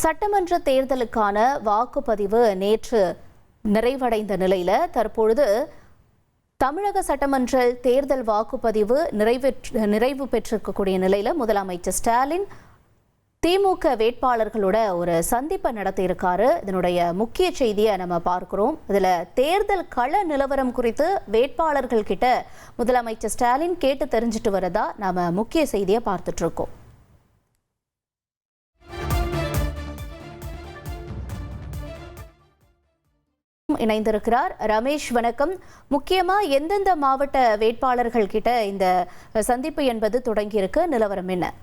சட்டமன்ற தேர்தலுக்கான வாக்குப்பதிவு நேற்று நிறைவடைந்த நிலையில தற்பொழுது தமிழக சட்டமன்ற தேர்தல் வாக்குப்பதிவு நிறைவு பெற்றிருக்கக்கூடிய நிலையில முதலமைச்சர் ஸ்டாலின் திமுக வேட்பாளர்களோட ஒரு சந்திப்பை நடத்தியிருக்காரு. இதனுடைய முக்கிய செய்தியை நம்ம பார்க்கிறோம். இதுல தேர்தல் கள நிலவரம் குறித்து வேட்பாளர்கள் கிட்ட முதலமைச்சர் ஸ்டாலின் கேட்டு தெரிஞ்சிட்டு வரதா நாம முக்கிய செய்தியை பார்த்துட்டு இருக்கோம். இணைந்திருக்கிறார் ரமேஷ். வணக்கம். முக்கியமா எந்தெந்த மாவட்ட வேட்பாளர்கள் கிட்ட இந்த சந்திப்பு என்பது தொடங்கியிருக்கு, நிலவரம் என்ன?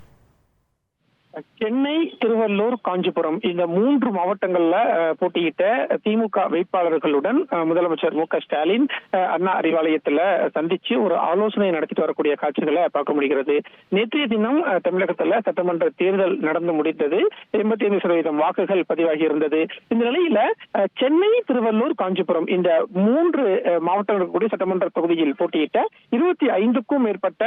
சென்னை, திருவள்ளூர், காஞ்சிபுரம் இந்த 3 மாவட்டங்கள்ல போட்டியிட்ட திமுக வேட்பாளர்களுடன் முதலமைச்சர் மு க ஸ்டாலின் அண்ணா அறிவாலயத்துல சந்திச்சு ஒரு ஆலோசனை நடத்திட்டு வரக்கூடிய காட்சிகளை பார்க்க முடிகிறது. நேற்றைய தினம் தமிழகத்துல சட்டமன்ற தேர்தல் நடந்து முடிந்தது. 85% வாக்குகள் பதிவாகி இருந்தது. இந்த நிலையில சென்னை, திருவள்ளூர், காஞ்சிபுரம் இந்த 3 மாவட்டங்களுக்கு கூடிய சட்டமன்ற தொகுதியில் போட்டியிட்ட 25க்கும் மேற்பட்ட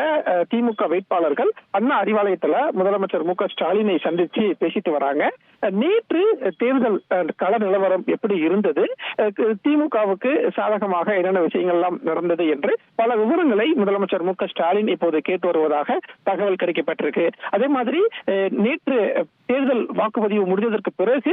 திமுக வேட்பாளர்கள் அண்ணா அறிவாலயத்துல முதலமைச்சர் மு க ஸ்டாலின் சந்திச்சு பேசிட்டு வராங்க. நேற்று தேர்தல் கள நிலவரம் எப்படி இருந்தது, திமுகவுக்கு சாதகமாக என்னென்ன விஷயங்கள் எல்லாம் நடந்தது என்று பல விவரங்களை முதலமைச்சர் மு க ஸ்டாலின் இப்போது கேட்டு வருவதாக தகவல் கிடைக்கப்பட்டிருக்கு. அதே மாதிரி நேற்று தேர்தல் வாக்குப்பதிவு முடிந்ததற்கு பிறகு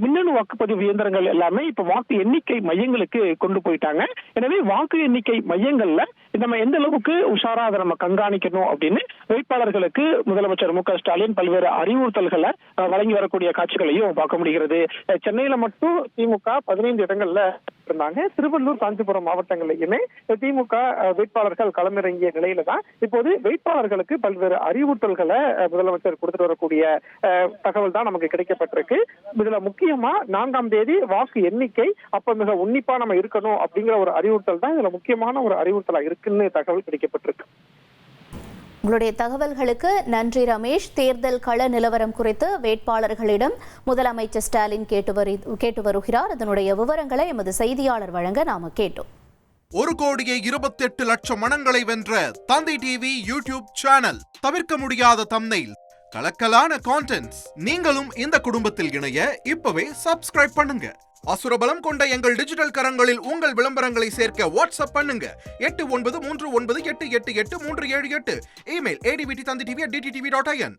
மின்னணு வாக்குப்பதிவு இயந்திரங்கள் எல்லாமே இப்ப வாக்கு எண்ணிக்கை மையங்களுக்கு கொண்டு போயிட்டாங்க. எனவே வாக்கு எண்ணிக்கை மையங்கள்ல நம்ம எந்த அளவுக்கு உஷாரா அதை நம்ம கண்காணிக்கணும் அப்படின்னு வேட்பாளர்களுக்கு முதலமைச்சர் மு க ஸ்டாலின் பல்வேறு அறிவுறுத்தல்களை வழங்கி வரக்கூடிய காட்சிகளையும் பார்க்க முடிகிறது. சென்னையில மட்டும் திமுக 15 இடங்கள்ல இருந்தாங்க. திருவள்ளூர், காஞ்சிபுரம் மாவட்டங்களிலுமே திமுக வேட்பாளர்கள் களமிறங்கிய நிலையில தான் இப்போது வேட்பாளர்களுக்கு பல்வேறு அறிவுறுத்தல்களை முதலமைச்சர் கொடுத்துட்டு வரக்கூடிய தகவல் தான் நமக்கு கிடைக்கப்பட்டிருக்கு. இதுல முக்கியமா 4ஆம் தேதி வாக்கு எண்ணிக்கை அப்ப மிக உன்னிப்பா நம்ம இருக்கணும் அப்படிங்கிற ஒரு அறிவுறுத்தல் தான் இதுல முக்கியமான ஒரு அறிவுறுத்தலா இருக்குன்னு தகவல் கிடைக்கப்பட்டிருக்கு. உங்களுடைய தகவல்களுக்கு நன்றி ரமேஷ். தேர்தல் கள நிலவரம் குறித்து வேட்பாளர்களிடம் முதலமைச்சர் ஸ்டாலின் கேட்டு வருகிறார். அதனுடைய விவரங்களை எமது செய்தியாளர் வழங்க நாம கேட்டோம். 1,28,00,000 மனங்களை வென்ற தந்தி டிவி யூடியூப் சேனல். தவிர்க்க முடியாத தம்ப்நெயில், கலக்கலான கான்டென்ட்ஸ். நீங்களும் இந்த குடும்பத்தில் இணைய இப்பவே சப்ஸ்கிரைப் பண்ணுங்க. அசுரபலம் கொண்ட எங்கள் டிஜிட்டல் கரங்களில் உங்கள் விளம்பரங்களை சேர்க்க வாட்ஸ்அப் பண்ணுங்க. 8939888378. Email advtthanditv@dttv.in.